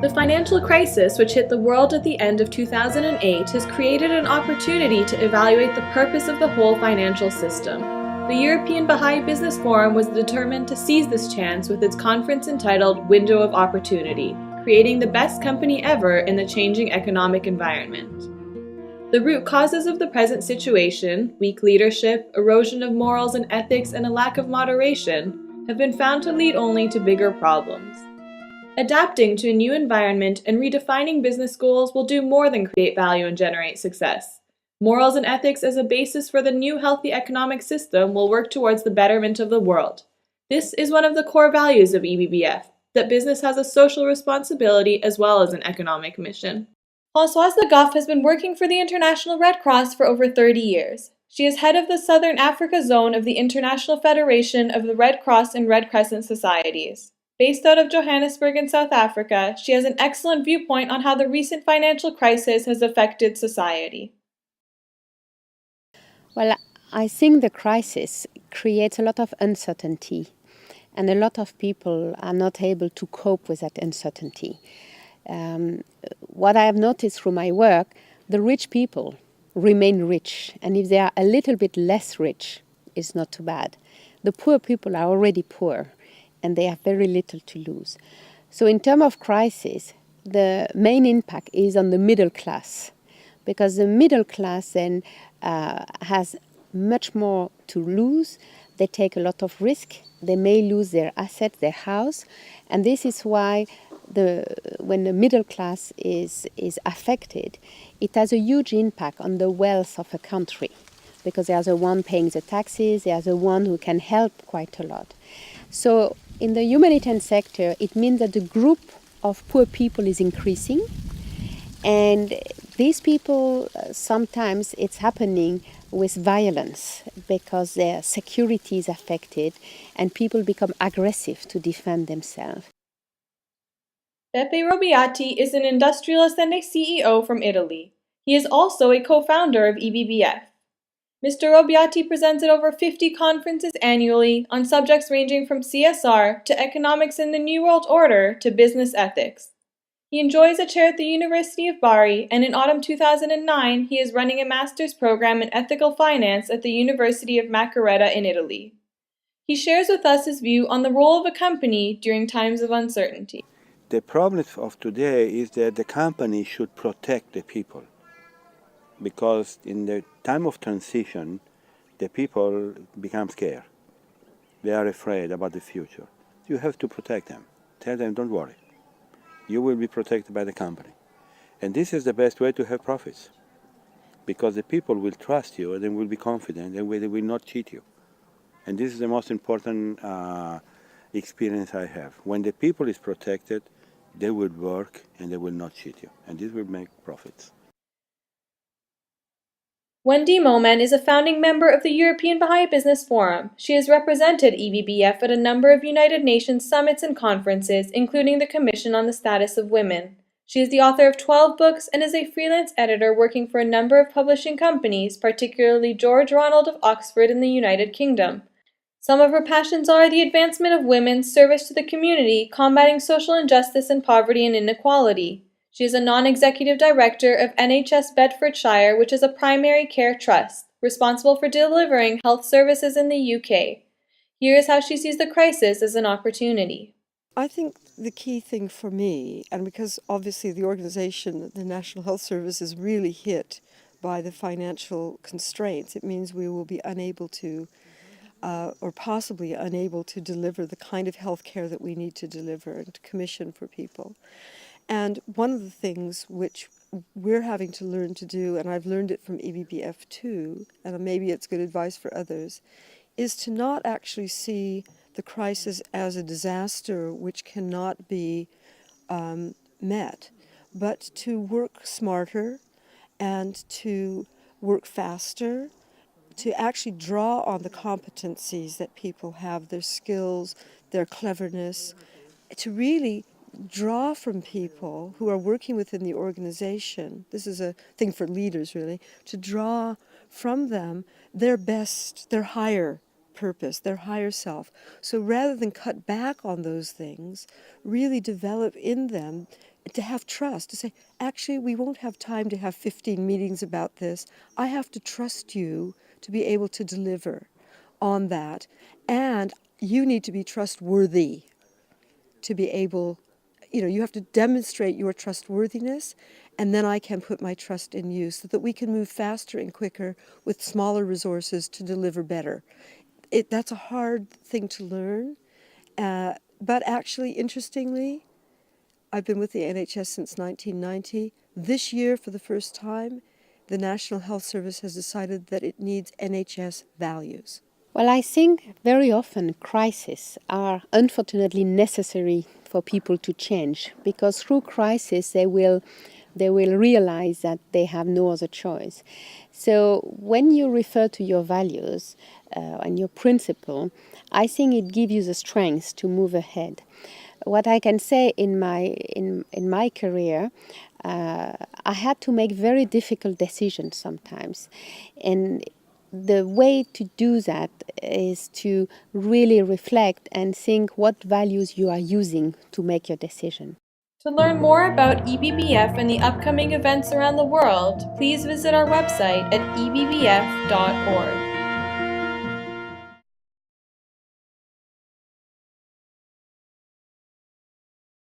The financial crisis, which hit the world at the end of 2008, has created an opportunity to evaluate the purpose of the whole financial system. The European Baha'i Business Forum was determined to seize this chance with its conference entitled Window of Opportunity, creating the best company ever in the changing economic environment. The root causes of the present situation, weak leadership, erosion of morals and ethics, and a lack of moderation, have been found to lead only to bigger problems. Adapting to a new environment and redefining business goals will do more than create value and generate success. Morals and ethics as a basis for the new healthy economic system will work towards the betterment of the world. This is one of the core values of EBBF, that business has a social responsibility as well as an economic mission. Françoise LeGoff has been working for the International Red Cross for over 30 years. She is head of the Southern Africa Zone of the International Federation of the Red Cross and Red Crescent Societies. Based out of Johannesburg in South Africa, she has an excellent viewpoint on how the recent financial crisis has affected society. Well, I think the crisis creates a lot of uncertainty, and a lot of people are not able to cope with that uncertainty. What I have noticed through my work, the rich people remain rich, and if they are a little bit less rich, it's not too bad. The poor people are already poor, and they have very little to lose. So in terms of crisis, the main impact is on the middle class, because the middle class then has much more to lose. They take a lot of risk. They may lose their asset, their house, and this is why when the middle class is affected, it has a huge impact on the wealth of a country, because they are the one paying the taxes, they are the one who can help quite a lot. So in the humanitarian sector, it means that the group of poor people is increasing, and these people, sometimes it's happening with violence because their security is affected and people become aggressive to defend themselves. Beppe Robiati is an industrialist and a CEO from Italy. He is also a co-founder of EBBF. Mr. Robiati presents at over 50 conferences annually on subjects ranging from CSR to economics in the New World Order to business ethics. He enjoys a chair at the University of Bari, and in autumn 2009, he is running a master's program in ethical finance at the University of Macerata in Italy. He shares with us his view on the role of a company during times of uncertainty. The problem of today is that the company should protect the people, because in the time of transition, the people become scared. They are afraid about the future. You have to protect them. Tell them, don't worry. You will be protected by the company. And this is the best way to have profits, because the people will trust you and they will be confident and they will not cheat you. And this is the most important experience I have. When the people is protected, they will work and they will not cheat you. And this will make profits. Wendi Momen is a founding member of the European Baha'i Business Forum. She has represented EBBF at a number of United Nations summits and conferences, including the Commission on the Status of Women. She is the author of 12 books and is a freelance editor working for a number of publishing companies, particularly George Ronald of Oxford in the United Kingdom. Some of her passions are the advancement of women, service to the community, combating social injustice and poverty and inequality. She is a non-executive director of NHS Bedfordshire, which is a primary care trust, responsible for delivering health services in the UK. Here is how she sees the crisis as an opportunity. I think the key thing for me, and because obviously the organization, the National Health Service, is really hit by the financial constraints, it means we will be unable to, or possibly unable to deliver the kind of health care that we need to deliver and to commission for people. And one of the things which we're having to learn to do, and I've learned it from EBBF too, and maybe it's good advice for others, is to not actually see the crisis as a disaster which cannot be met, but to work smarter and to work faster, to actually draw on the competencies that people have, their skills, their cleverness, to really draw from people who are working within the organization. This is a thing for leaders, really, to draw from them their best, their higher purpose, their higher self. So rather than cut back on those things, really develop in them to have trust, to say, actually, we won't have time to have 15 meetings about this. I have to trust you to be able to deliver on that. And you need to be trustworthy to be able, you have to demonstrate your trustworthiness, and then I can put my trust in you so that we can move faster and quicker with smaller resources to deliver better. That's a hard thing to learn, but actually, interestingly, I've been with the NHS since 1990. This year, for the first time, the National Health Service has decided that it needs NHS values. Well, I think very often crises are unfortunately necessary for people to change, because through crisis they will realize that they have no other choice. So when you refer to your values and your principle, I think it gives you the strength to move ahead. What I can say in my career, I had to make very difficult decisions sometimes, and the way to do that is to really reflect and think what values you are using to make your decision. To learn more about EBBF and the upcoming events around the world, please visit our website at ebbf.org.